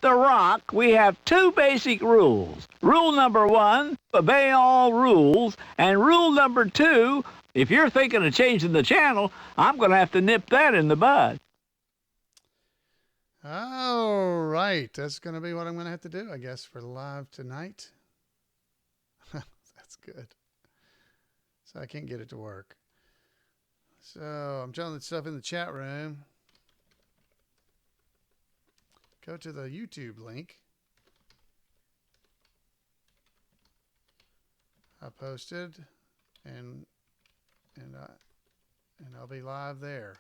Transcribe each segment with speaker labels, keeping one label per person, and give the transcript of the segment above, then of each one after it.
Speaker 1: The Rock, we have two basic rules. Rule number one, obey all rules. And rule number two, if you're thinking of changing the channel, I'm going to have to nip that in the bud.
Speaker 2: All right. That's going to be what I'm going to have to do, I guess, for live tonight. That's good. So I can't get it to work. So I'm telling the stuff in the chat room. Go to the YouTube link. I posted, and I'll be live there.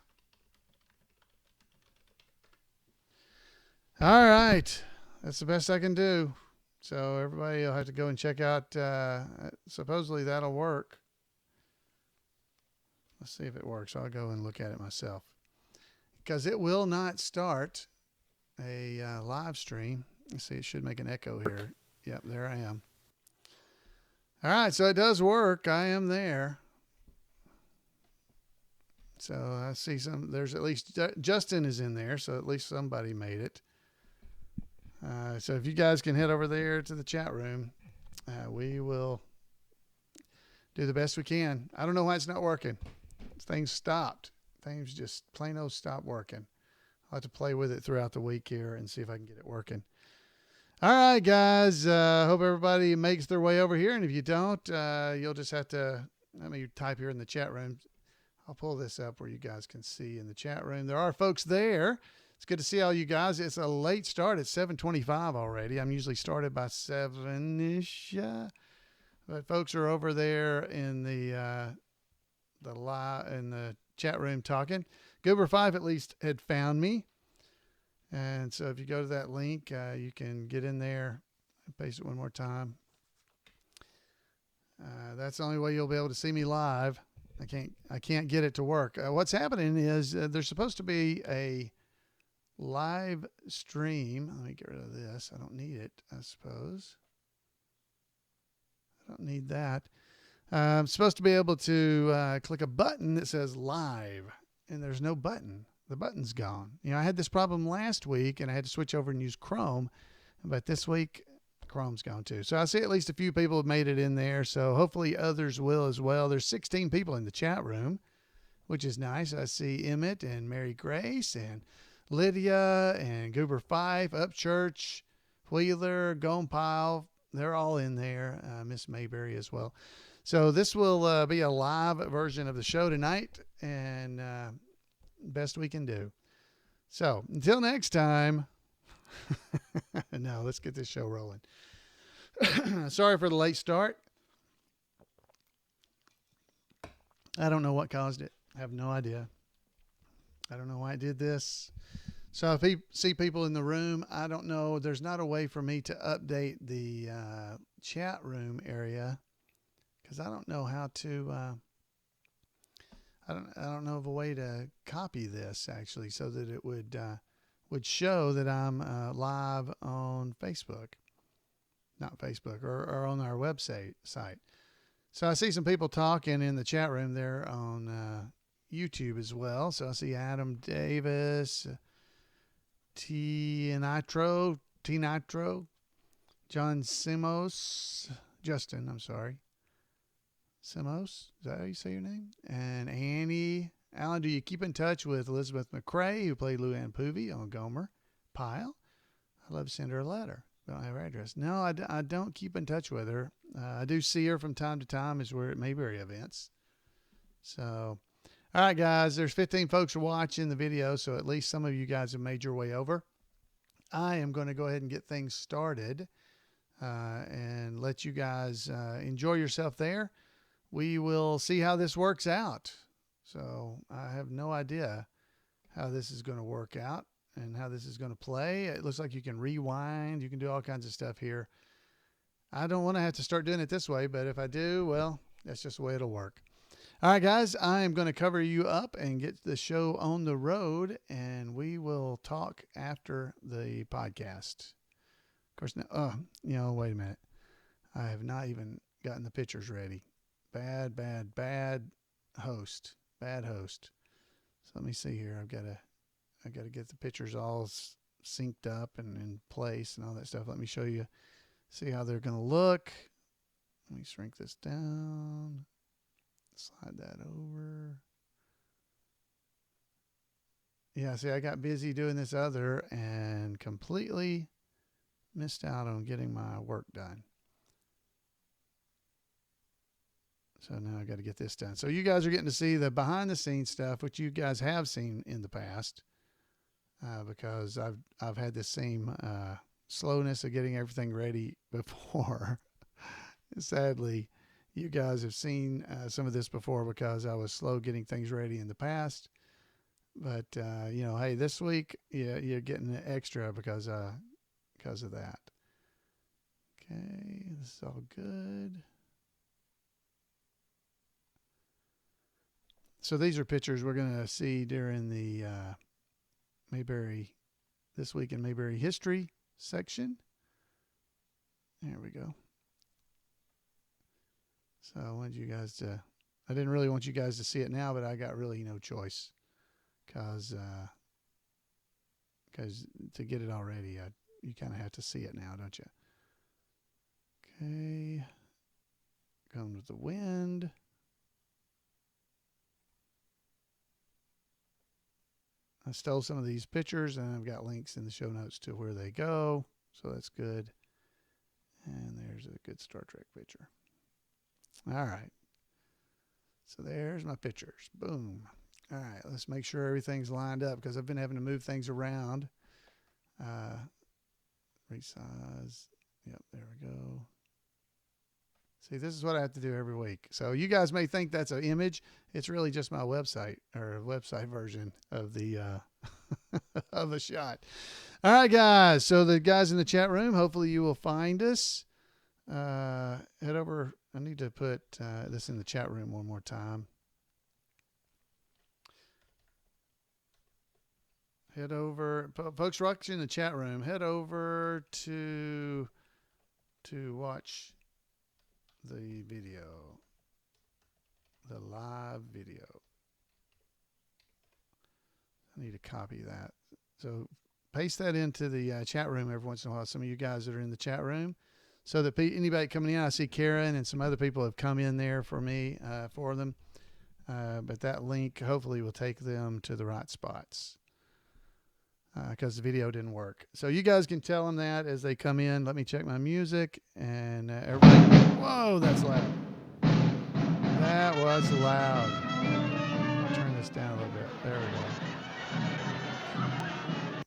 Speaker 2: All right, that's the best I can do. So everybody will have to go and check out. Supposedly that'll work. Let's see if it works. I'll go and look at it myself because it will not start a live stream. Let's see, it should make an echo here. Yep, there I am. All right, so it does work. I am there. So I see there's at least Justin is in there, so at least somebody made it. So if you guys can head over there to the chat room, we will do the best we can. I don't know why it's not working. Things stopped. Things just plain old stopped working. I'll have to play with it throughout the week here and see if I can get it working. All right, guys. Hope everybody makes their way over here. And if you don't, you'll just have to, let me type here in the chat room. I'll pull this up where you guys can see in the chat room. There are folks there. It's good to see all you guys. It's a late start at 7:25 already. I'm usually started by 7-ish. But folks are over there in the chat room talking. Goober5 at least had found me. And so if you go to that link, you can get in there and paste it one more time. That's the only way you'll be able to see me live. I can't get it to work. What's happening is there's supposed to be a live stream. Let me get rid of this. I don't need it, I suppose. I don't need that. I'm supposed to be able to click a button that says live, and there's no button. The button's gone. I had this problem last week, and I had to switch over and use Chrome, but this week Chrome's gone too. So I see at least a few people have made it in there, so hopefully others will as well. There's 16 people in the chat room, which is nice. I see Emmett and Mary Grace and Lydia and Goober5, Upchurch, Wheeler, Gonepile. They're all in there. Miss Mayberry as well. So this will be a live version of the show tonight, and best we can do. So until next time, no, let's get this show rolling. Sorry for the late start. I don't know what caused it. I have no idea. I don't know why I did this. So if you see people in the room, I don't know. There's not a way for me to update the chat room area because I don't know how to. I don't know of a way to copy this actually, so that it would show that I'm live on Facebook, not Facebook, or on our website site. So I see some people talking in the chat room there on YouTube as well. So I see Adam Davis, T Nitro, John Simos, Justin, I'm sorry. Simos, is that how you say your name? And Annie. Alan, do you keep in touch with Elizabeth McCrae, who played Luann Poovey on Gomer Pyle? I'd love to send her a letter. Don't have her address. No, I don't keep in touch with her. I do see her from time to time as we're at Mayberry events. So, all right, guys, there's 15 folks watching the video, so at least some of you guys have made your way over. I am going to go ahead and get things started and let you guys enjoy yourself there. We will see how this works out. So I have no idea how this is going to work out and how this is going to play. It looks like you can rewind. You can do all kinds of stuff here. I don't want to have to start doing it this way, but if I do, well, that's just the way it'll work. All right, guys, I am going to cover you up and get the show on the road, and we will talk after the podcast. Of course, now, wait a minute. I have not even gotten the pictures ready. Bad host. Bad host. So let me see here. I've got to get the pictures all synced up and in place and all that stuff. Let me show you, see how they're going to look. Let me shrink this down, slide that over. Yeah, see, I got busy doing this other and completely missed out on getting my work done. So now I got to get this done. So you guys are getting to see the behind the scenes stuff, which you guys have seen in the past, because I've had this same slowness of getting everything ready before. Sadly, you guys have seen some of this before because I was slow getting things ready in the past. But you know, hey, this week, yeah, you're getting an extra because of that. Okay, this is all good. So these are pictures we're going to see during the Mayberry This Week in Mayberry History section. There we go. So I wanted you guys to, I didn't really want you guys to see it now, but I got really no choice because to get it all ready, you kind of have to see it now, don't you? Okay. Going with the wind. I stole some of these pictures and I've got links in the show notes to where they go. So that's good. And there's a good Star Trek picture. All right. So there's my pictures. Boom. All right. Let's make sure everything's lined up because I've been having to move things around. Resize. Yep. There we go. See, this is what I have to do every week. So you guys may think that's an image. It's really just my website or a website version of the of the shot. All right, guys. So the guys in the chat room, hopefully you will find us. Head over. I need to put this in the chat room one more time. Head over, folks watching in the chat room. Head over to watch the video, the live video. I need to copy that. So paste that into the chat room every once in a while. Some of you guys that are in the chat room, so that anybody coming in, I see Karen and some other people have come in there for me, for them. But that link hopefully will take them to the right spots because the video didn't work. So you guys can tell them that as they come in. Let me check my music and everybody. Whoa, that's loud. That was loud. I'll turn this down a little bit. There we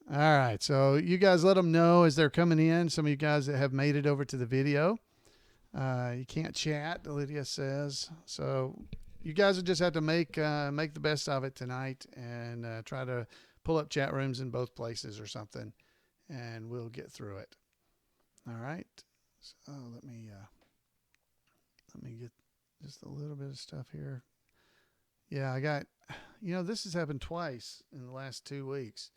Speaker 2: go. All right. So you guys let them know as they're coming in. Some of you guys that have made it over to the video. You can't chat, Lydia says. So you guys will just have to make the best of it tonight and try to pull up chat rooms in both places or something, and we'll get through it. All right. So let me get just a little bit of stuff here. Yeah, I got, this has happened twice in the last 2 weeks.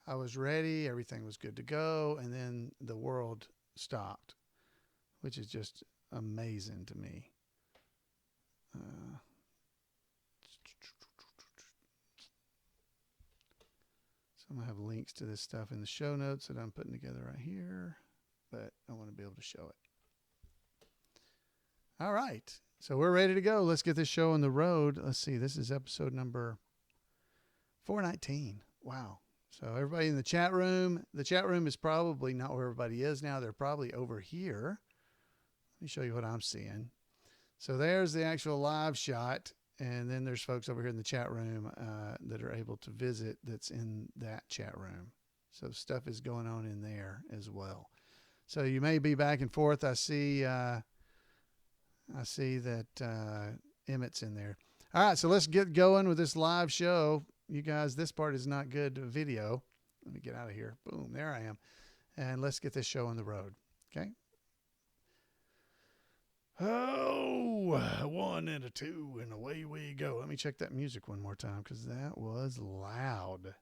Speaker 2: I was ready, everything was good to go, and then the world stopped, which is just amazing to me. So I'm going to have links to this stuff in the show notes that I'm putting together right here, but I want to be able to show it. All right. So we're ready to go. Let's get this show on the road. Let's see. This is episode number 419. Wow. So everybody in the chat room is probably not where everybody is now. They're probably over here. Let me show you what I'm seeing. So there's the actual live shot. And then there's folks over here in the chat room that are able to visit that's in that chat room. So stuff is going on in there as well. So you may be back and forth. I see that Emmett's in there. All right, so let's get going with this live show. You guys, this part is not good video. Let me get out of here. Boom, there I am. And let's get this show on the road, okay? Oh, 1 and a 2, and away we go. Let me check that music one more time because that was loud.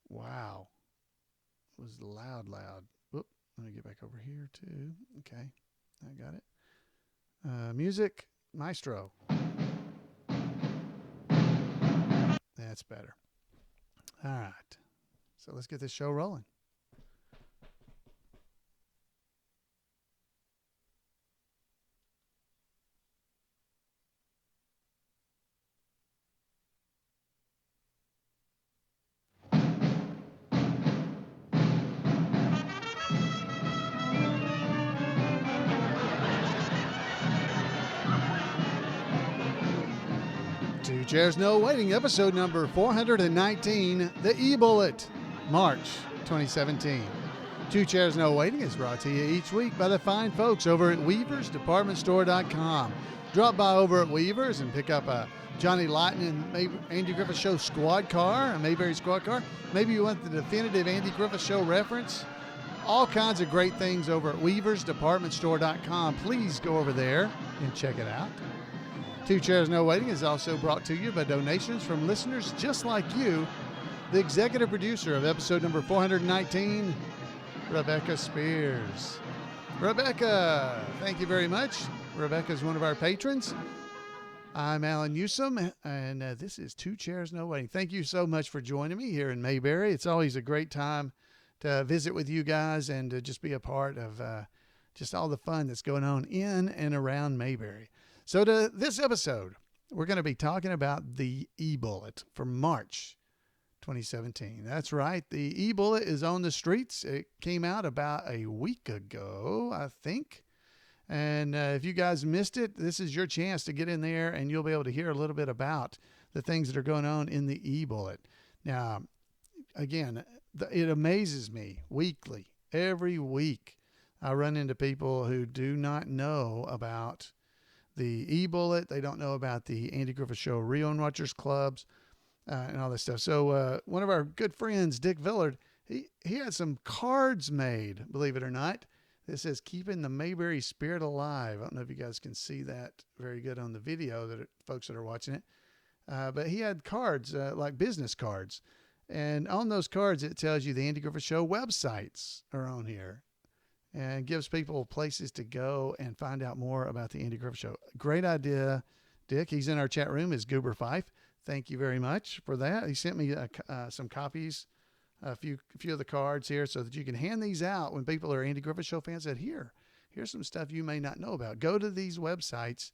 Speaker 2: Wow. It was loud. Whoop. Let me get back over here too. Okay, I got it. Music, Maestro. That's better. All right. So let's get this show rolling. Chairs No Waiting, episode number 419, The E-Bullet, March 2017. Two Chairs No Waiting is brought to you each week by the fine folks over at WeaversDepartmentStore.com. Drop by over at Weavers and pick up a Johnny Lawton and Andy Griffith Show squad car, a Mayberry squad car. Maybe you want the definitive Andy Griffith Show reference. All kinds of great things over at WeaversDepartmentStore.com. Please go over there and check it out. Two Chairs No Waiting is also brought to you by donations from listeners just like you. The executive producer of episode number 419, Rebecca Spears. Rebecca, thank you very much. Rebecca is one of our patrons. I'm Alan Newsom, and this is Two Chairs No Waiting. Thank you so much for joining me here in Mayberry. It's always a great time to visit with you guys and to just be a part of just all the fun that's going on in and around Mayberry. So to this episode, we're going to be talking about the E-Bullet for March 2017. That's right. The E-Bullet is on the streets. It came out about a week ago, I think. And if you guys missed it, this is your chance to get in there and you'll be able to hear a little bit about the things that are going on in the E-Bullet. Now, again, it amazes me weekly. Every week, I run into people who do not know about the E-Bullet. They don't know about the Andy Griffith Show Reon Watchers Clubs and all this stuff. So one of our good friends, Dick Villard, he had some cards made, believe it or not. This says, keeping the Mayberry spirit alive. I don't know if you guys can see that very good on the video, folks that are watching it. But he had cards, like business cards. And on those cards, it tells you the Andy Griffith Show websites are on here. And gives people places to go and find out more about the Andy Griffith Show. Great idea, Dick. He's in our chat room, is Goober Fife. Thank you very much for that. He sent me some copies, a few of the cards here so that you can hand these out when people are Andy Griffith Show fans. That here's some stuff you may not know about. Go to these websites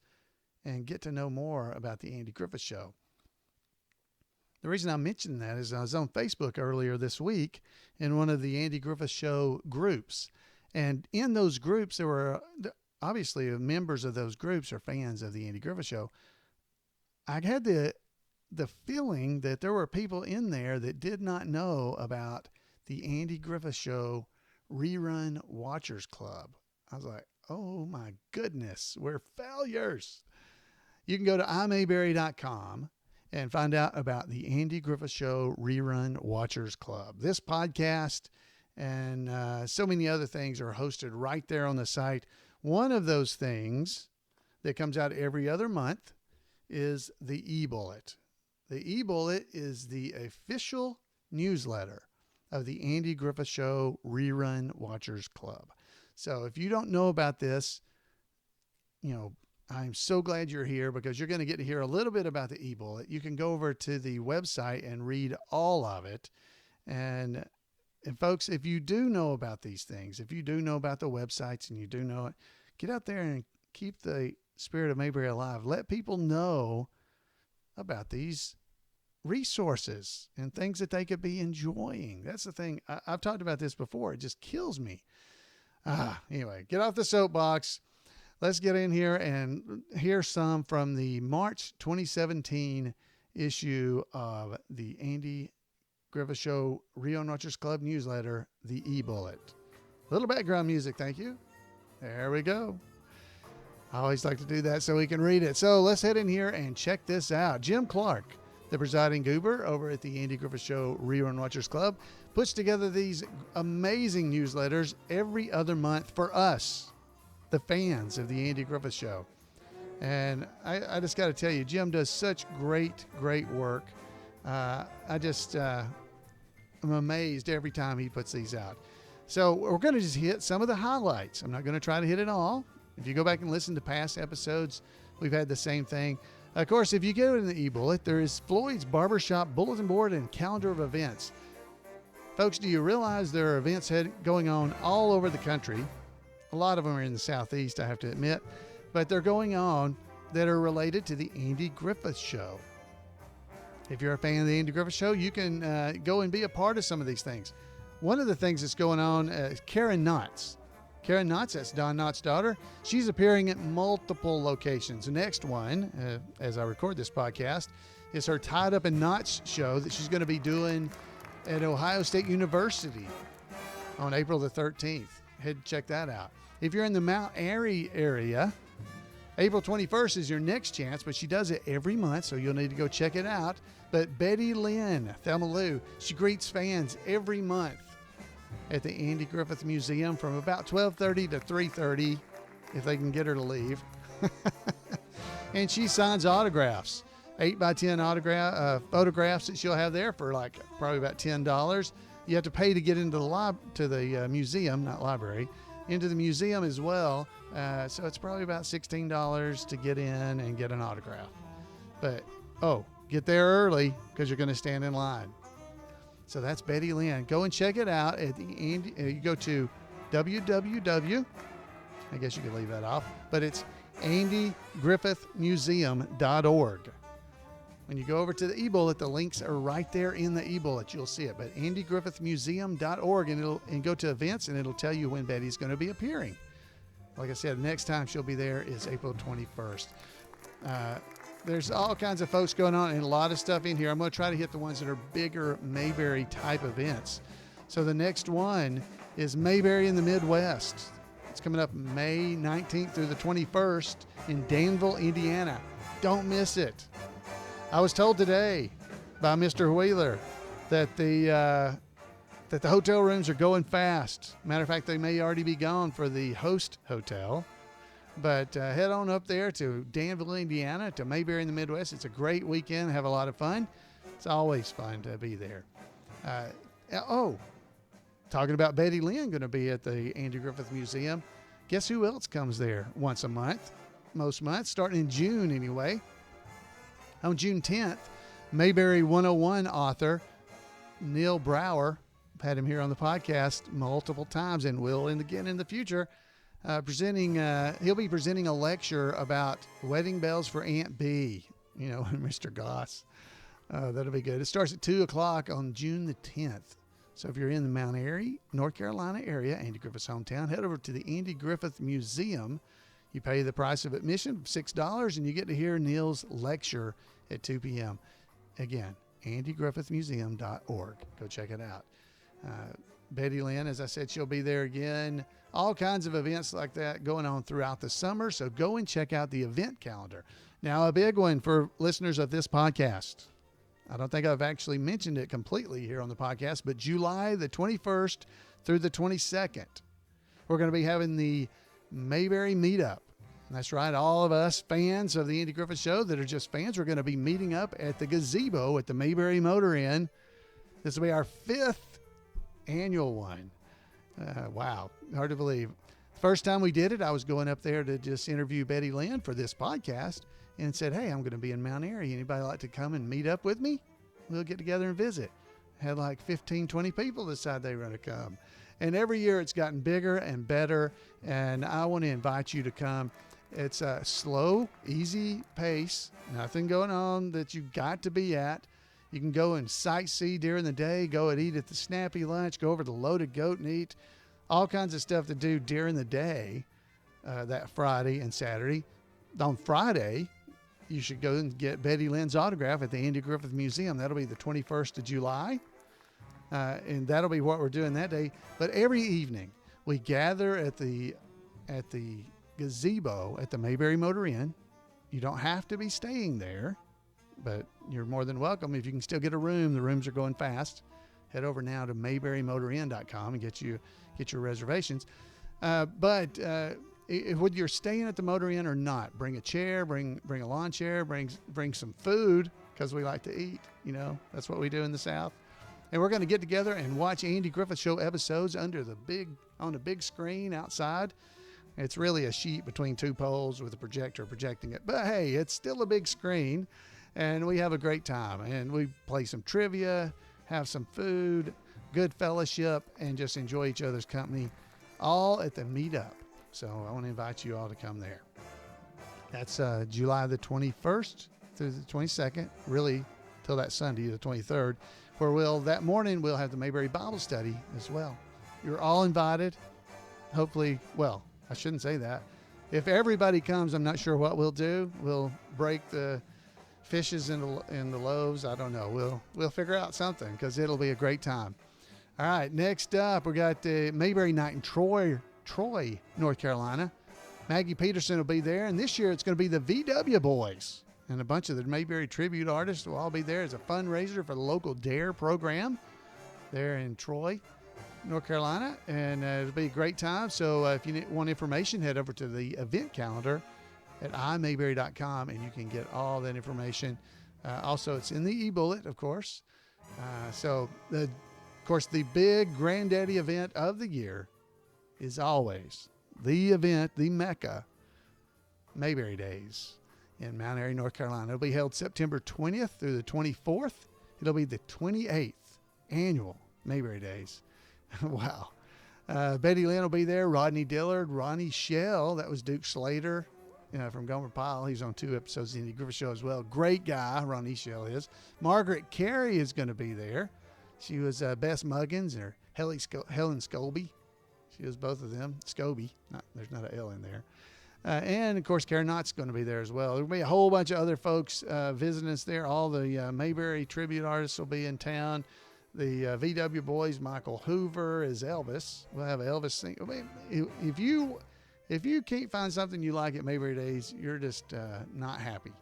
Speaker 2: and get to know more about the Andy Griffith Show. The reason I mentioned that is I was on Facebook earlier this week in one of the Andy Griffith Show groups. And in those groups, there were obviously members of those groups are fans of the Andy Griffith Show. I had the feeling that there were people in there that did not know about the Andy Griffith Show Rerun Watchers Club. I was like, oh my goodness, we're failures. You can go to imayberry.com and find out about the Andy Griffith Show Rerun Watchers Club. This podcast and so many other things are hosted right there on the site. One of those things that comes out every other month is the E-Bullet. The E-Bullet is the official newsletter of the Andy Griffith Show Rerun Watchers Club. So if you don't know about this, I'm so glad you're here because you're going to get to hear a little bit about the E-Bullet. You can go over to the website and read all of it. And folks, if you do know about these things, if you do know about the websites and you do know it, get out there and keep the spirit of Mayberry alive. Let people know about these resources and things that they could be enjoying. That's the thing. I've talked about this before. It just kills me. Anyway, get off the soapbox. Let's get in here and hear some from the March 2017 issue of the Andy Griffith Show Reon Watchers Club newsletter, the E-Bullet. A little background music, thank you. There we go. I always like to do that so we can read it. So let's head in here and check this out. Jim Clark, the presiding goober over at the Andy Griffith Show Reon Watchers Club, puts together these amazing newsletters every other month for us, the fans of the Andy Griffith Show. And I just got to tell you, Jim does such great work. I'm amazed every time he puts these out. So we're going to just hit some of the highlights. I'm not going to try to hit it all. If you go back and listen to past episodes, we've had the same thing. Of course, if you go in the E-Bullet, there is Floyd's Barbershop bulletin board and calendar of events. Folks, do you realize there are events going on all over the country? A lot of them are in the Southeast, I have to admit, but they're going on that are related to the Andy Griffith Show. If you're a fan of the Andy Griffith Show, you can go and be a part of some of these things. One of the things that's going on is Karen Knotts. Karen Knotts, that's Don Knotts' daughter. She's appearing at multiple locations. The next one, as I record this podcast, It's her Tied Up in Knots show that she's going to be doing at Ohio State University on April the 13th. Head and check that out. If you're in the Mount Airy area, April 21st is your next chance, but she does it every month, so you'll need to go check it out. But Betty Lynn, Thelma Lou, she greets fans every month at the Andy Griffith Museum from about 12:30 to 3:30, if they can get her to leave. And she signs autographs, 8x10 photographs that she'll have there for like probably about $10. You have to pay to get into the museum, not library, into the museum as well. So it's probably about $16 to get in and get an autograph. But, get there early because you're going to stand in line. So that's Betty Lynn. Go and check it out at the Andy. You go to www. I guess you could leave that off, but it's AndyGriffithMuseum.org. When you go over to the e-bullet, the links are right there in the e-bullet. You'll see it. But AndyGriffithMuseum.org, and go to events, and it'll tell you when Betty's going to be appearing. Like I said, the next time she'll be there is April 21st. There's all kinds of folks going on and a lot of stuff in here. I'm going to try to hit the ones that are bigger Mayberry type events. So the next one is Mayberry in the Midwest. It's coming up May 19th through the 21st in Danville, Indiana. Don't miss it. I was told today by Mr. Wheeler that the hotel rooms are going fast. Matter of fact, they may already be gone for the host hotel. But head on up there to Danville, Indiana, to Mayberry in the Midwest. It's a great weekend. Have a lot of fun. It's always fun to be there. Talking about Betty Lynn going to be at the Andy Griffith Museum. Guess who else comes there once a month? Most months, starting in June anyway. On June 10th, Mayberry 101 author Neil Brower, I've had him here on the podcast multiple times and will again in the future, he'll be presenting a lecture about wedding bells for Aunt Bee, Mr. Goss. That'll be good. It starts at 2 o'clock on June the 10th. So if you're in the Mount Airy, North Carolina area, Andy Griffith's hometown, head over to the Andy Griffith Museum. You pay the price of admission, $6, and you get to hear Neil's lecture at 2 p.m. Again, AndyGriffithMuseum.org. Go check it out. Betty Lynn, as I said, she'll be there again. All kinds of events like that going on throughout the summer. So go and check out the event calendar. Now, a big one for listeners of this podcast. I don't think I've actually mentioned it completely here on the podcast, but July the 21st through the 22nd, we're going to be having the Mayberry Meetup. That's right. All of us fans of the Andy Griffith Show that are just fans, we're going to be meeting up at the gazebo at the Mayberry Motor Inn. This will be our 5th annual one. Wow. Hard to believe. First time we did it, I was going up there to just interview Betty Lynn for this podcast and said, hey, I'm going to be in Mount Airy. Anybody like to come and meet up with me? We'll get together and visit. Had like 15, 20 people decide they were going to come. And every year it's gotten bigger and better. And I want to invite you to come. It's a slow, easy pace. Nothing going on that you've got to be at. You can go and sightsee during the day, go and eat at the Snappy Lunch, go over to Loaded Goat and eat. All kinds of stuff to do during the day, that Friday and Saturday. On Friday, you should go and get Betty Lynn's autograph at the Andy Griffith Museum. That'll be the 21st of July. And that'll be what we're doing that day. But every evening, we gather at the gazebo at the Mayberry Motor Inn. You don't have to be staying there, but you're more than welcome. If you can still get a room, the rooms are going fast. Head over now to mayberrymotorinn.com and get your reservations. But whether you're staying at the Motor Inn or not, bring a chair, bring a lawn chair, bring some food, because we like to eat. That's what we do in the South. And we're going to get together and watch Andy Griffith Show episodes on the big screen outside. It's really a sheet between two poles with a projector projecting it. But hey, it's still a big screen, and we have a great time. And we play some trivia, have some food, good fellowship, and just enjoy each other's company, all at the meetup. So I want to invite you all to come there. That's July the 21st through the 22nd, really till that Sunday, the 23rd, where that morning we'll have the Mayberry Bible Study as well. You're all invited. Hopefully, well, I shouldn't say that. If everybody comes, I'm not sure what we'll do. We'll break the fishes in the loaves. I don't know. We'll figure out something because it'll be a great time. All right, next up we got the Mayberry Night in Troy, North Carolina. Maggie Peterson will be there, and this year it's going to be the VW Boys, and a bunch of the Mayberry tribute artists will all be there as a fundraiser for the local DARE program there in Troy, North Carolina, and it'll be a great time. So if you want information, head over to the event calendar at imayberry.com, and you can get all that information. Also, it's in the e-bullet, of course. Of course, the big granddaddy event of the year is always the event, the Mecca, Mayberry Days in Mount Airy, North Carolina. It'll be held September 20th through the 24th. It'll be the 28th annual Mayberry Days. Wow. Betty Lynn will be there. Rodney Dillard, Ronnie Shell. That was Duke Slater from Gomer Pyle. He's on 2 episodes of the Andy Griffith Show as well. Great guy, Ronnie Shell is. Margaret Carey is going to be there. She was Bess Muggins or Helen Scobie. She was both of them. Scobie. There's not an L in there. And, of course, Karen Knott's going to be there as well. There'll be a whole bunch of other folks visiting us there. All the Mayberry tribute artists will be in town. The VW Boys, Michael Hoover is Elvis. We'll have Elvis sing. I mean, if you can't find something you like at Mayberry Days, you're just not happy.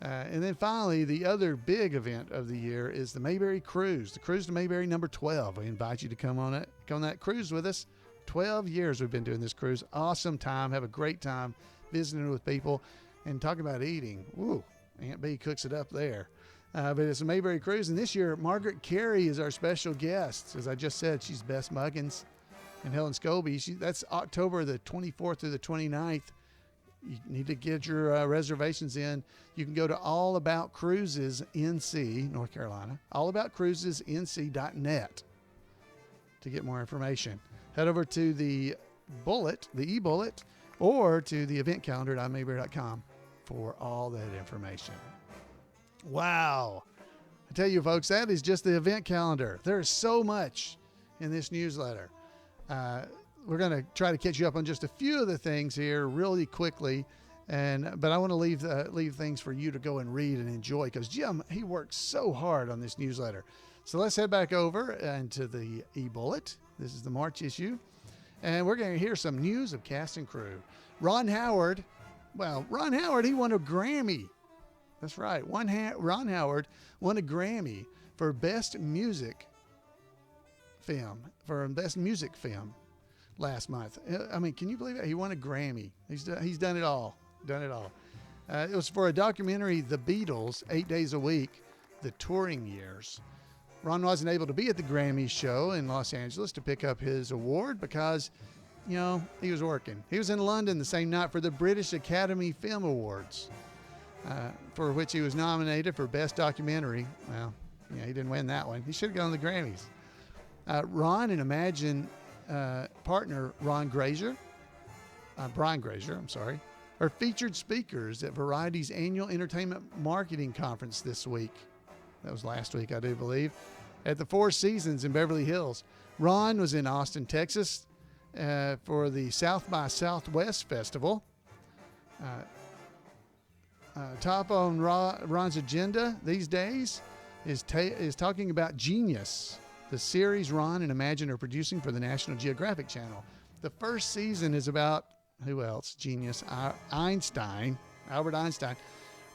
Speaker 2: And then finally, the other big event of the year is the Mayberry Cruise, the Cruise to Mayberry number 12. We invite you to come on that cruise with us. 12 years we've been doing this cruise. Awesome time. Have a great time visiting with people and talking about eating. Woo, Aunt B cooks it up there. But it's a Mayberry Cruise, and this year Margaret Carey is our special guest. As I just said, she's Bess Muggins and Helen Scobie. That's October the 24th through the 29th. You need to get your reservations in. You can go to All About Cruises NC, North Carolina, allaboutcruisesnc.net to get more information. Head over to the bullet, the e-bullet, or to the event calendar at imayberry.com for all that information. Wow. I tell you, folks, that is just the event calendar. There is so much in this newsletter. We're going to try to catch you up on just a few of the things here really quickly, but I want to leave things for you to go and read and enjoy because Jim, he works so hard on this newsletter. So let's head back over into the e-bullet. This is the March issue, and we're going to hear some news of cast and crew. Ron Howard, he won a Grammy. That's right. Ron Howard won a Grammy for Best Music Film, last month. I mean, can you believe it? He won a Grammy. He's done it all. It was for a documentary, The Beatles, 8 days a week, the touring years. Ron wasn't able to be at the Grammy show in Los Angeles to pick up his award because, he was working. He was in London the same night for the British Academy Film Awards, for which he was nominated for Best Documentary. Well, he didn't win that one. He should have gone to the Grammys. Ron and Imagine partner Brian Grazer, are featured speakers at Variety's annual entertainment marketing conference this week. That was last week, I do believe, at the Four Seasons in Beverly Hills. Ron was in Austin, Texas, for the South by Southwest Festival. Top on Ron's agenda these days is talking about Genius, the series Ron and Imagine are producing for the National Geographic Channel. The first season is about, who else? Genius, Albert Einstein.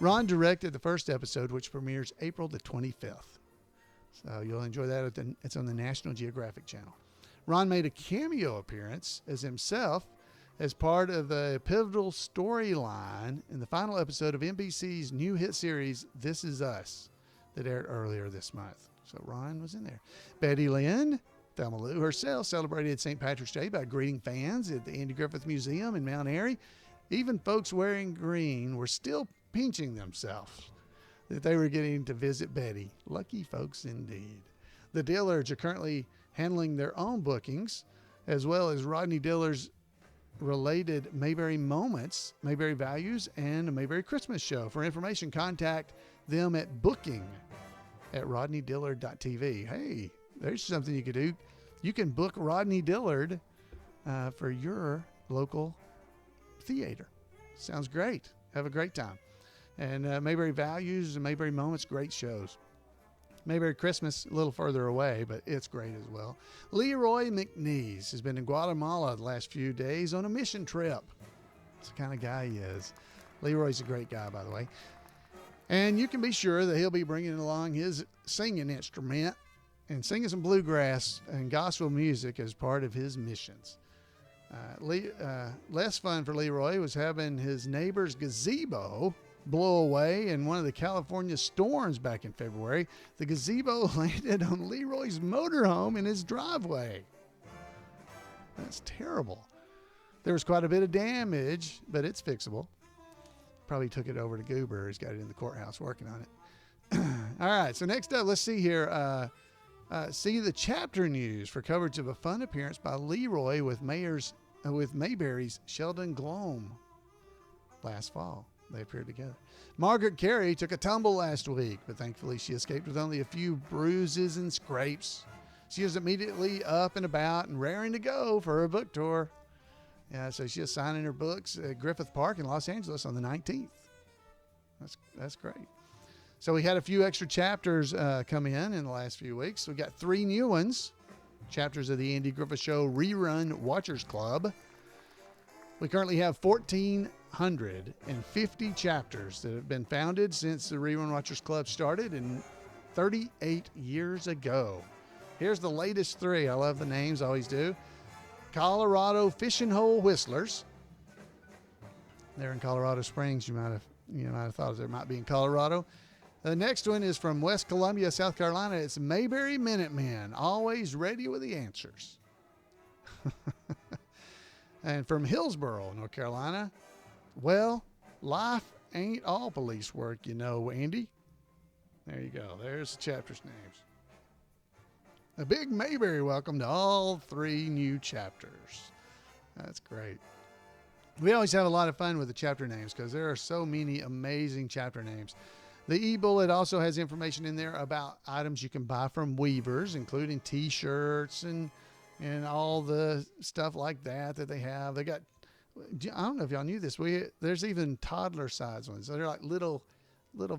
Speaker 2: Ron directed the first episode, which premieres April the 25th. So you'll enjoy that. It's on the National Geographic Channel. Ron made a cameo appearance as himself as part of a pivotal storyline in the final episode of NBC's new hit series, This Is Us, that aired earlier this month. So Ron was in there. Betty Lynn, Thelma Lou herself, celebrated St. Patrick's Day by greeting fans at the Andy Griffith Museum in Mount Airy. Even folks wearing green were still pinching themselves that they were getting to visit Betty. Lucky folks indeed. The Dillards are currently handling their own bookings, as well as Rodney Dillard's related Mayberry Moments, Mayberry Values, and a Mayberry Christmas show. For information, contact them at booking@rodneydillard.tv. Hey, there's something you could do. You can book Rodney Dillard for your local theater. Sounds great. Have a great time. And Mayberry Values and Mayberry Moments, great shows. Mayberry Christmas, a little further away, but it's great as well. Leroy McNeese has been in Guatemala the last few days on a mission trip. That's the kind of guy he is. Leroy's a great guy, by the way. And you can be sure that he'll be bringing along his singing instrument and singing some bluegrass and gospel music as part of his missions. Less fun for Leroy was having his neighbor's gazebo blow away in one of the California storms back in February. The gazebo landed on Leroy's motorhome in his driveway. That's terrible. There was quite a bit of damage, but it's fixable. Probably took it over to Goober. He's got it in the courthouse working on it. All right, so next up, let's see here. See the chapter news for coverage of a fun appearance by Leroy with Mayberry's Sheldon Glom last fall. They appeared together. Margaret Carey took a tumble last week, but thankfully she escaped with only a few bruises and scrapes. She was immediately up and about and raring to go for her book tour. Yeah, so she is signing her books at Griffith Park in Los Angeles on the 19th. That's great. So we had a few extra chapters come in the last few weeks. We got 3 new ones, chapters of the Andy Griffith Show Rerun Watchers Club. We currently have 1,450 chapters that have been founded since the Rerun Watchers Club started in 38 years ago. Here's the latest 3. I love the names, always do. Colorado Fishing Hole Whistlers. They're in Colorado Springs. You might have thought there might be in Colorado. The next one is from West Columbia, South Carolina. It's Mayberry Minutemen, always ready with the answers. And from Hillsboro, North Carolina, well, life ain't all police work, you know, Andy. There you go. There's the chapters' names. A big Mayberry welcome to all 3 new chapters. That's great. We always have a lot of fun with the chapter names because there are so many amazing chapter names. The e-bullet also has information in there about items you can buy from Weavers, including T-shirts and all the stuff like that they have. They got, I don't know if y'all knew this, there's even toddler size ones. So they're like little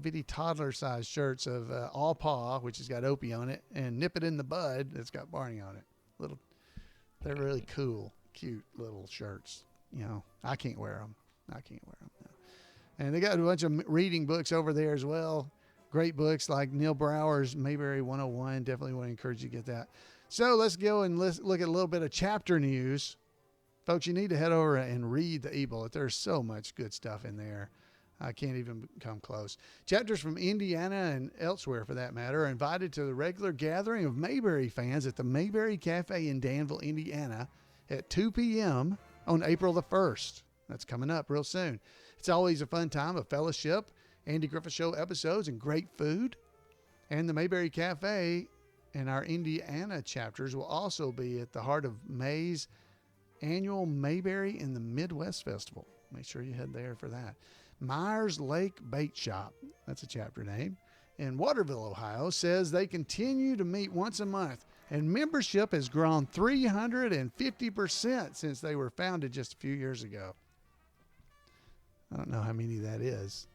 Speaker 2: bitty toddler size shirts of All Paw, which has got Opie on it, and Nip It in the Bud that's got Barney on it. They're really cool, cute little shirts. You know, I can't wear them. No. And they got a bunch of reading books over there as well. Great books like Neil Brower's Mayberry 101. Definitely want to encourage you to get that. So let's go and let's look at a little bit of chapter news. Folks, you need to head over and read the e-bullet. There's so much good stuff in there. I can't even come close. Chapters from Indiana and elsewhere, for that matter, are invited to the regular gathering of Mayberry fans at the Mayberry Cafe in Danville, Indiana at 2 p.m. on April the 1st. That's coming up real soon. It's always a fun time of fellowship, Andy Griffith Show episodes, and great food. And the Mayberry Cafe and our Indiana chapters will also be at the heart of May's annual Mayberry in the Midwest Festival. Make sure you head there for that. Myers Lake Bait Shop, that's a chapter name, in Waterville, Ohio, says they continue to meet once a month, and membership has grown 350% since they were founded just a few years ago. I don't know how many that is.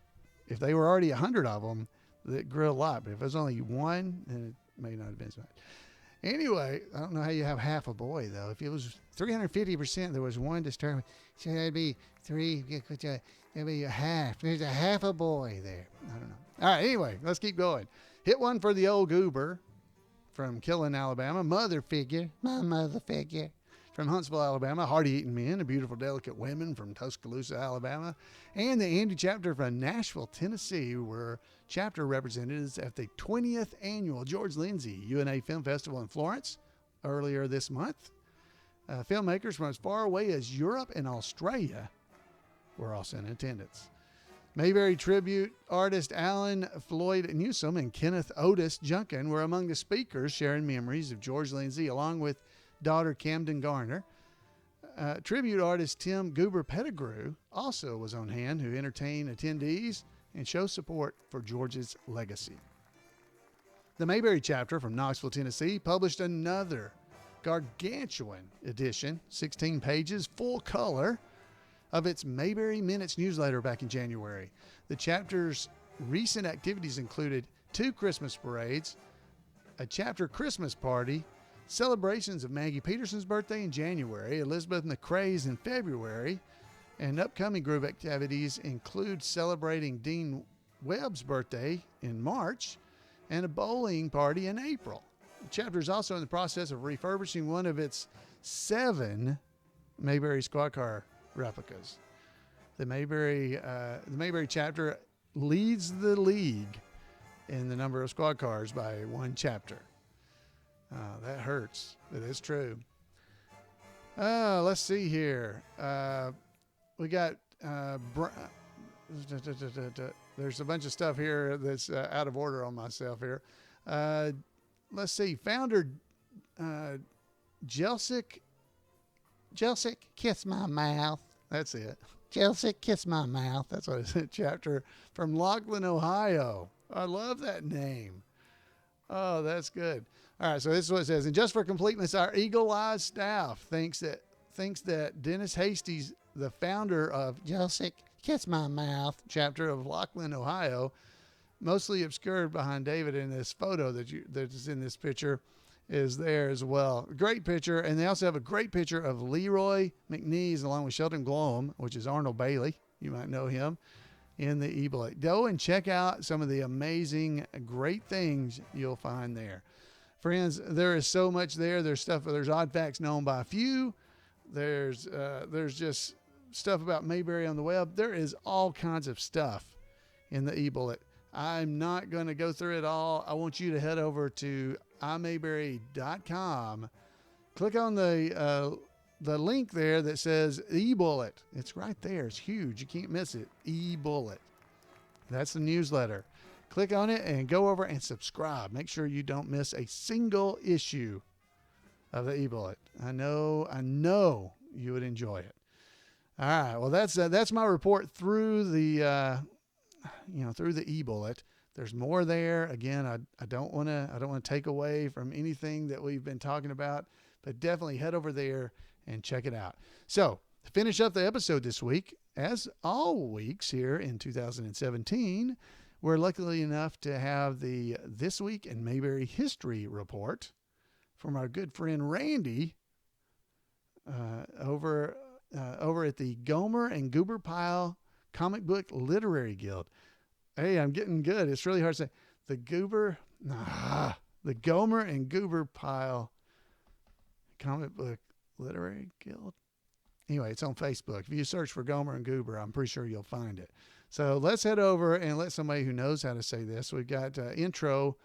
Speaker 2: If they were already 100 of them, that grew a lot, but if it was only one, then it may not have been so much. Anyway, I don't know how you have half a boy, though. If it was 350%, there was one disturbance. So that'd be 3, that'd be a half. There's a half a boy there. I don't know. All right, anyway, let's keep going. Hit one for the old goober from Killen, Alabama. Mother figure, my mother figure. From Huntsville, Alabama, hearty-eating men and beautiful, delicate women from Tuscaloosa, Alabama. And the Andy chapter from Nashville, Tennessee, were chapter representatives at the 20th annual George Lindsay UNA Film Festival in Florence earlier this month. Filmmakers from as far away as Europe and Australia were also in attendance. Mayberry tribute artist Alan Floyd Newsom and Kenneth Otis Junkin were among the speakers sharing memories of George Lindsay, along with daughter Camden Garner. Tribute artist Tim Goober Pettigrew also was on hand, who entertained attendees and showed support for George's legacy. The Mayberry chapter from Knoxville, Tennessee, published another gargantuan edition, 16 pages, full color, of its Mayberry Minutes newsletter back in January. The chapter's recent activities included 2 Christmas parades, a chapter Christmas party, celebrations of Maggie Peterson's birthday in January, Elizabeth McCrae's in February, and upcoming group activities include celebrating Dean Webb's birthday in March and a bowling party in April. The chapter is also in the process of refurbishing one of its 7 Mayberry squad car replicas. The Mayberry chapter leads the league in the number of squad cars by 1 chapter. That hurts, but it's true. Let's see here. We got there's a bunch of stuff here that's out of order on myself here. Let's see. Founder Jelsic, kiss my mouth. That's it. Jelsic, kiss my mouth. That's what it's a chapter from Lachlan, Ohio. I love that name. Oh, that's good. All right, so this is what it says. And just for completeness, our eagle-eyed staff thinks that Dennis Hastie's, the founder of Jelsic, Kiss My Mouth chapter of Lachlan, Ohio, mostly obscured behind David in this photo that is in this picture, is there as well. Great picture, and they also have a great picture of Leroy McNeese along with Sheldon Glowham, which is Arnold Bailey. You might know him in the e-bullet. Go and check out some of the amazing, great things you'll find there. Friends, there is so much there. There's odd facts known by a few. There's just stuff about Mayberry on the web. There is all kinds of stuff in the e-bullet. I'm not going to go through it all. I want you to head over to imayberry.com. Click on the link there that says e-bullet. It's right there. It's huge. You can't miss it. E-bullet. That's the newsletter. Click on it and go over and subscribe. Make sure you don't miss a single issue of the e-bullet. I know you would enjoy it. All right. Well, that's my report through the through the e-bullet. There's more there. Again, I don't want to take away from anything that we've been talking about, but definitely head over there and check it out. So, to finish up the episode this week, as all weeks here in 2017, we're lucky enough to have the This Week in Mayberry History report from our good friend Randy over at the Gomer and Goober Pile Comic Book Literary Guild. Hey, I'm getting good. It's really hard to say. The Gomer and Goober Pile Comic Book Literary Guild. Anyway, it's on Facebook. If you search for Gomer and Goober, I'm pretty sure you'll find it. So let's head over and let somebody who knows how to say this. We've got intro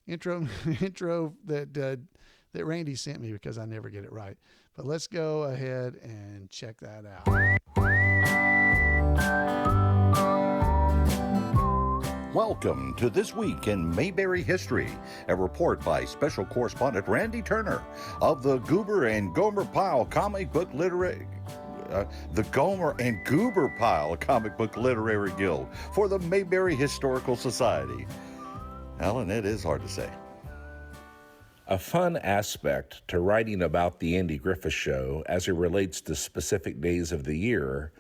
Speaker 2: that Randy sent me because I never get it right. But let's go ahead and check that out.
Speaker 3: Welcome to This Week in Mayberry History, a report by Special Correspondent Randy Turner of the Goober and Gomer Pile Comic Book Literary... the Gomer and Goober Pile Comic Book Literary Guild for the Mayberry Historical Society. Alan, it is hard to say.
Speaker 4: A fun aspect to writing about the Andy Griffith Show as it relates to specific days of the year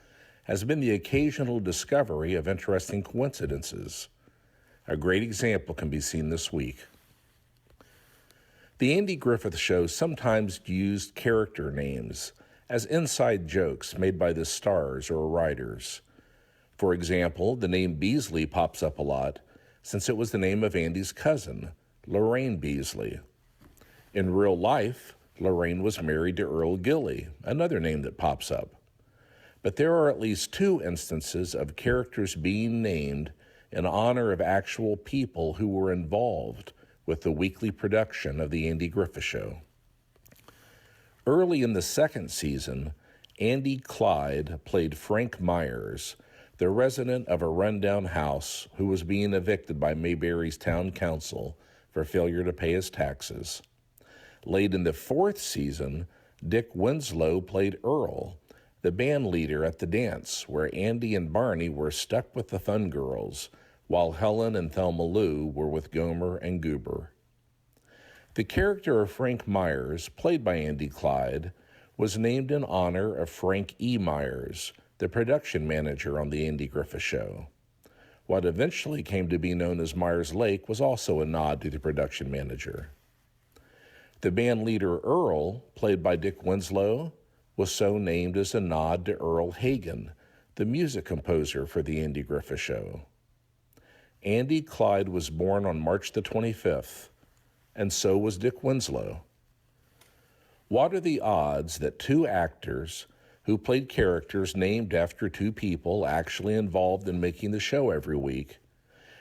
Speaker 4: has been the occasional discovery of interesting coincidences. A great example can be seen this week. The Andy Griffith Show sometimes used character names as inside jokes made by the stars or writers. For example, the name Beasley pops up a lot since it was the name of Andy's cousin, Lorraine Beasley. In real life, Lorraine was married to Earl Gilly, another name that pops up. But there are at least 2 instances of characters being named in honor of actual people who were involved with the weekly production of the Andy Griffith Show. Early in the 2nd season, Andy Clyde played Frank Myers, the resident of a rundown house who was being evicted by Mayberry's town council for failure to pay his taxes. Late in the 4th season, Dick Winslow played Earl, the band leader at the dance where Andy and Barney were stuck with the Thun Girls, while Helen and Thelma Lou were with Gomer and Goober. The character of Frank Myers, played by Andy Clyde, was named in honor of Frank E. Myers, the production manager on The Andy Griffith Show. What eventually came to be known as Myers Lake was also a nod to the production manager. The band leader Earl, played by Dick Winslow, was so named as a nod to Earl Hagen, the music composer for The Andy Griffith Show. Andy Clyde was born on March the 25th, and so was Dick Winslow. What are the odds that two actors who played characters named after two people actually involved in making the show every week,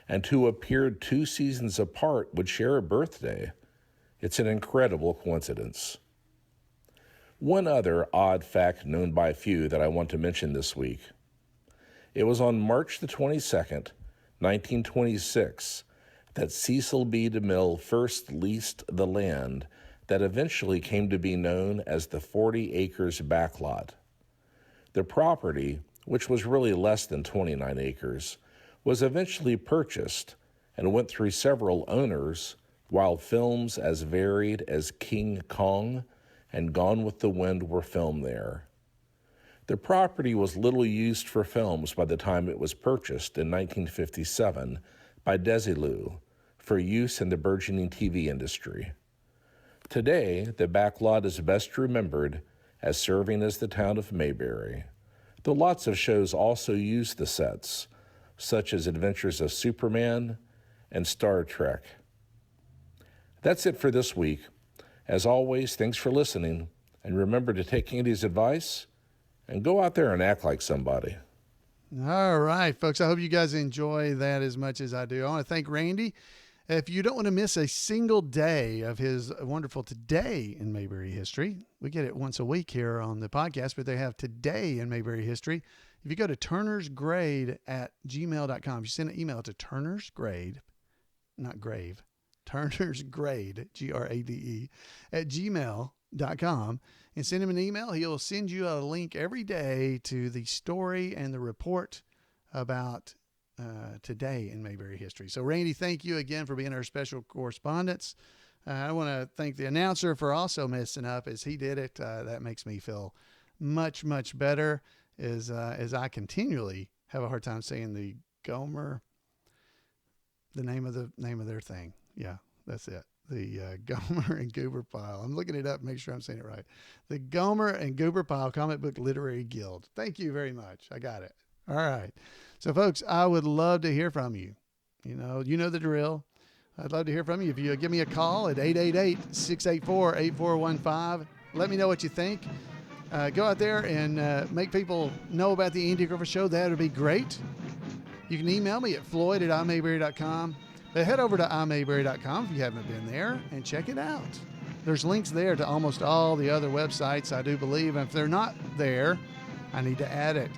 Speaker 4: and who appeared 2 seasons apart, would share a birthday? It's an incredible coincidence. One other odd fact known by few that I want to mention this week. It was on March the 22nd, 1926, that Cecil B. DeMille first leased the land that eventually came to be known as the 40 Acres Backlot. The property, which was really less than 29 acres, was eventually purchased and went through several owners, while films as varied as King Kong and Gone with the Wind were filmed there. The property was little used for films by the time it was purchased in 1957 by Desilu for use in the burgeoning TV industry. Today, the backlot is best remembered as serving as the town of Mayberry, though lots of shows also use the sets, such as Adventures of Superman and Star Trek. That's it for this week. As always, thanks for listening, and remember to take Andy's advice and go out there and act like somebody.
Speaker 2: All right, folks. I hope you guys enjoy that as much as I do. I want to thank Randy. If you don't want to miss a single day of his wonderful Today in Mayberry History, we get it once a week here on the podcast, but they have Today in Mayberry History. If you go to turnersgrade@gmail.com, you send an email to turnersgrade, not grave, turnersgrade, Grade, @gmail.com, and send him an email. He'll send you a link every day to the story and the report about Today in Mayberry History. So, Randy, thank you again for being our special correspondent. I want to thank the announcer for also messing up as he did it. That makes me feel much, much better as I continually have a hard time saying the Gomer, the name of their thing. Yeah, that's it. The Gomer and Goober Pile. I'm looking it up, make sure I'm saying it right. The Gomer and Goober Pile Comic Book Literary Guild. Thank you very much. I got it. All right. So, folks, I would love to hear from you. You know the drill. I'd love to hear from you. If you give me a call at 888-684-8415, let me know what you think. Go out there and make people know about the Andy Griffith Show. That would be great. You can email me at floyd@imayberry.com. But head over to imayberry.com if you haven't been there and check it out. There's links there to almost all the other websites, I do believe. And if they're not there, I need to add it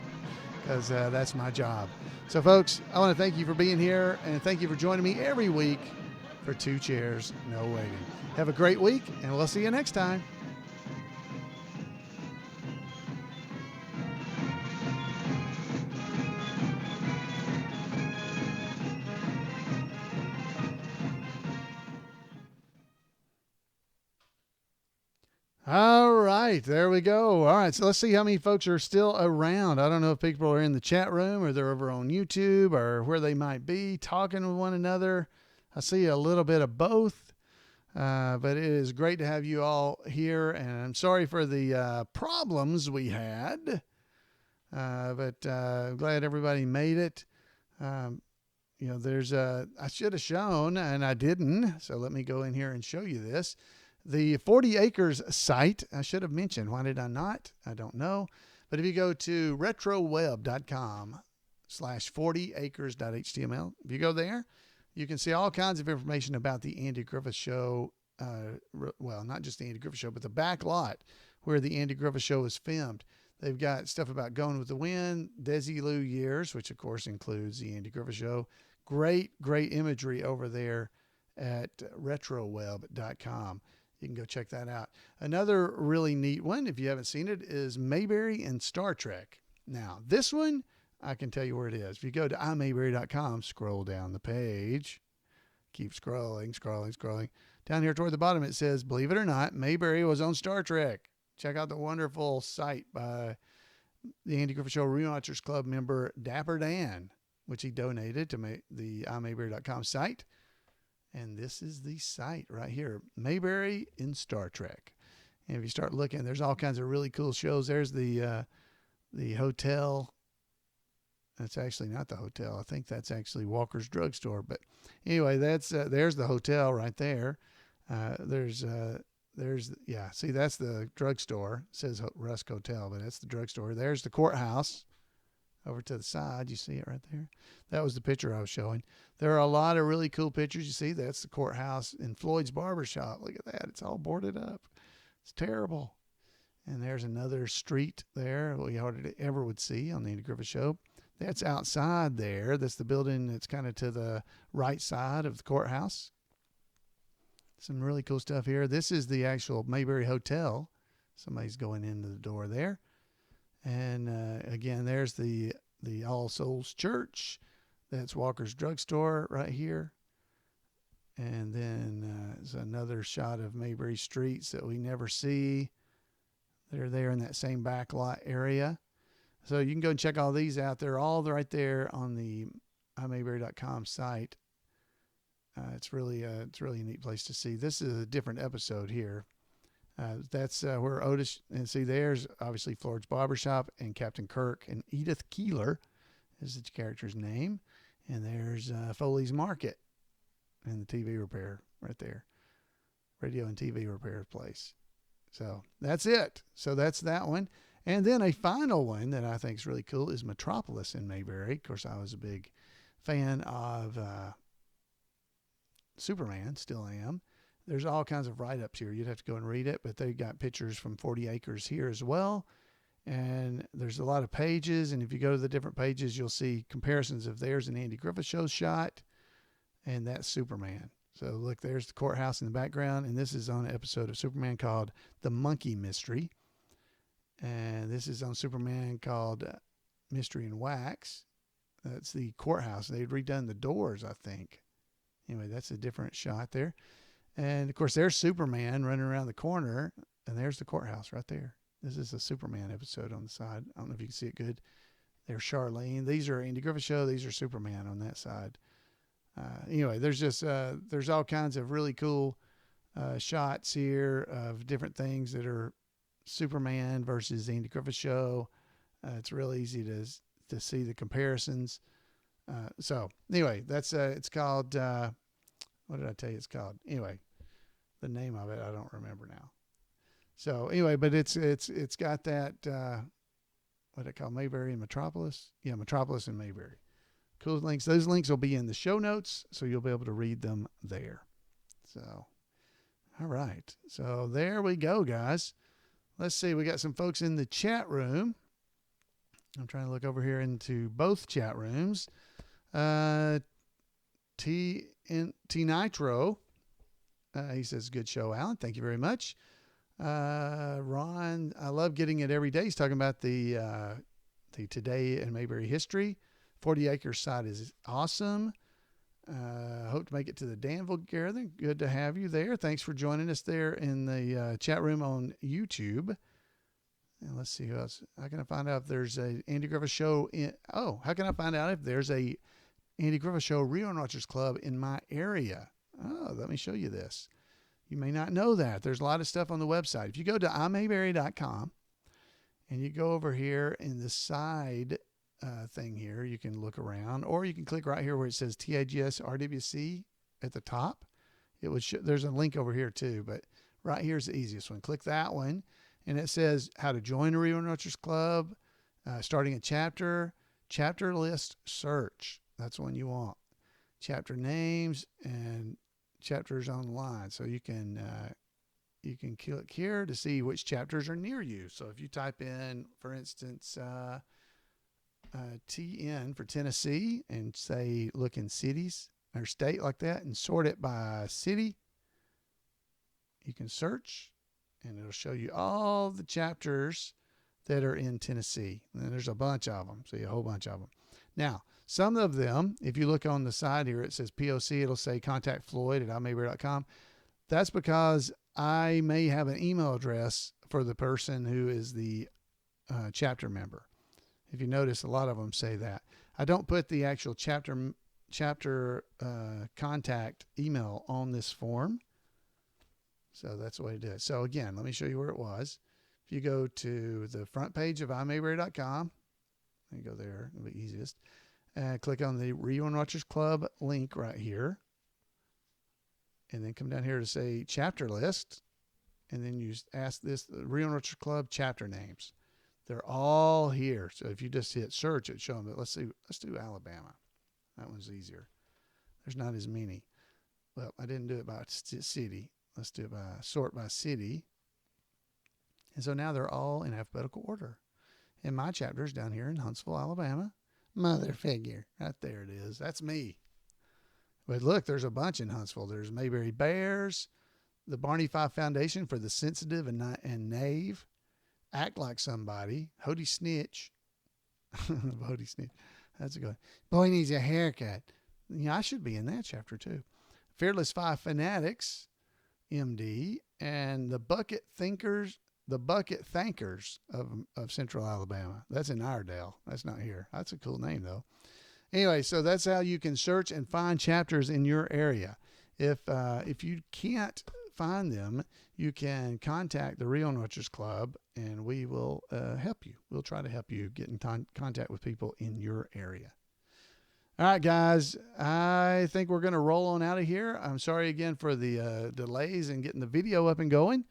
Speaker 2: because that's my job. So, folks, I want to thank you for being here and thank you for joining me every week for Two Chairs, No Waiting. Have a great week, and we'll see you next time. All right, there we go. All right, so let's see how many folks are still around. I don't know if people are in the chat room or they're over on YouTube or where they might be talking with one another. I see a little bit of both, but it is great to have you all here. And I'm sorry for the problems we had, but I'm glad everybody made it. There's I should have shown, and I didn't. So let me go in here and show you this. The 40 Acres site, I should have mentioned. Why did I not? I don't know. But if you go to retroweb.com/40acres.html, if you go there, you can see all kinds of information about the Andy Griffith Show. Well, not just the Andy Griffith Show, but the back lot where the Andy Griffith Show is filmed. They've got stuff about Gone with the Wind, Desilu years, which of course includes the Andy Griffith Show. Great imagery over there at retroweb.com. You can go check that out. Another really neat one, if you haven't seen it, is Mayberry and Star Trek. Now, this one, I can tell you where it is. If you go to imayberry.com, scroll down the page, keep scrolling. Down here toward the bottom, it says, believe it or not, Mayberry was on Star Trek. Check out the wonderful site by the Andy Griffith Show Rewatchers Club member Dapper Dan, which he donated to the imayberry.com site. And this is the site right here, Mayberry in Star Trek. And if you start looking, there's all kinds of really cool shows. There's the hotel. That's actually not the hotel. I think that's actually Walker's Drugstore. But anyway, there's the hotel right there. See, that's the drugstore. It says Rusk Hotel, but that's the drugstore. There's the courthouse over to the side. You see it right there? That was the picture I was showing. There are a lot of really cool pictures. You see, that's the courthouse in Floyd's Barbershop. Look at that. It's all boarded up. It's terrible. And there's another street there we hardly ever would see on the Andy Griffith Show. That's outside there. That's the building that's kind of to the right side of the courthouse. Some really cool stuff here. This is the actual Mayberry Hotel. Somebody's going into the door there. And again, there's the All Souls Church. That's Walker's Drugstore right here. And then there's another shot of Mayberry streets that we never see. They're there in that same back lot area. So you can go and check all these out. They're all right there on the imayberry.com site. It's really a neat place to see. This is a different episode here. That's where Otis, and see, there's obviously Floyd's Barbershop and Captain Kirk, and Edith Keeler is the character's name. And there's Foley's Market and the TV repair right there. Radio and TV repair place. So that's it. So that's that one. And then a final one that I think is really cool is Metropolis in Mayberry. Of course, I was a big fan of Superman, still am. There's all kinds of write-ups here. You'd have to go and read it, but they got pictures from 40 Acres here as well. And there's a lot of pages, and if you go to the different pages, you'll see comparisons of there's an Andy Griffith Show shot, and that's Superman. So look, there's the courthouse in the background, and this is on an episode of Superman called The Monkey Mystery. And this is on Superman called Mystery in Wax. That's the courthouse. They'd redone the doors, I think. Anyway, that's a different shot there. And, of course, there's Superman running around the corner, and there's the courthouse right there. This is a Superman episode on the side. I don't know if you can see it good. There's Charlene. These are Andy Griffith Show. These are Superman on that side. Anyway, there's just there's all kinds of really cool shots here of different things that are Superman versus Andy Griffith Show. It's real easy to see the comparisons. So anyway, that's it's called what did I tell you it's called? Anyway, the name of it I don't remember now. So anyway, but it's got that what do I call Mayberry and Metropolis? Yeah, Metropolis and Mayberry. Cool links. Those links will be in the show notes, so you'll be able to read them there. So, all right. So there we go, guys. Let's see. We got some folks in the chat room. I'm trying to look over here into both chat rooms. T Nitro. He says, good show, Alan. Thank you very much. Ron, I love getting it every day. He's talking about the Today in Mayberry history. 40 Acres site is awesome. Hope to make it to the Danville Gathering. Good to have you there. Thanks for joining us there in the chat room on YouTube. And let's see who else. How can I find out if there's a Andy Griffith Show how can I find out if there's a Andy Griffith Show Rewatchers Club in my area? Oh, let me show you this. You may not know that. There's a lot of stuff on the website. If you go to imayberry.com and you go over here in the side thing here, you can look around, or you can click right here where it says TAGS RWC at the top. It would there's a link over here too, but right here is the easiest one. Click that one, and it says how to join a Rewatchers Club, starting a chapter list search. That's one you want. Chapter names and chapters online. So you can click here to see which chapters are near you. So if you type in, for instance, TN for Tennessee and say look in cities or state like that and sort it by city, you can search and it'll show you all the chapters that are in Tennessee. And there's a bunch of them. See a whole bunch of them. Now, some of them, if you look on the side here, it says POC, it'll say contact Floyd at imayberry.com. That's because I may have an email address for the person who is the chapter member. If you notice, a lot of them say that. I don't put the actual chapter contact email on this form. So that's the way to do it. So again, let me show you where it was. If you go to the front page of imayberry.com, you go there, it'll be easiest. Click on the Rewind Watchers Club link right here. And then come down here to say chapter list. And then you ask this, the Rewind Watchers Club chapter names. They're all here. So if you just hit search, it'll show them. But let's do Alabama. That one's easier. There's not as many. Well, I didn't do it by city. Let's do it by sort by city. And so now they're all in alphabetical order. And my chapter is down here in Huntsville, Alabama. Mother figure. Right there it is. That's me. But look, there's a bunch in Huntsville. There's Mayberry Bears, the Barney Fife Foundation for the Sensitive and Knave, Act Like Somebody, Hody Snitch. Hody Snitch. That's a good one. Boy Needs a Haircut. Yeah, I should be in that chapter too. Fearless Five Fanatics, MD, and the Bucket Thankers of Central Alabama. That's in Iredell. That's not here. That's a cool name though. Anyway, so that's how you can search and find chapters in your area. If you can't find them, you can contact the Rewind Watchers Club, and we will help you. We'll try to help you get in contact with people in your area. All right, guys, I think we're going to roll on out of here. I'm sorry again for the delays in getting the video up and going.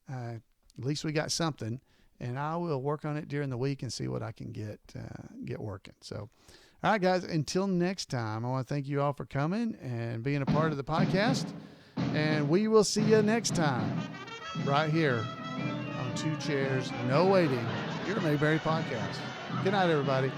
Speaker 2: At least we got something, and I will work on it during the week and see what I can get working. So, all right, guys, until next time, I want to thank you all for coming and being a part of the podcast. And we will see you next time right here on Two Chairs, No Waiting, your Mayberry podcast. Good night, everybody.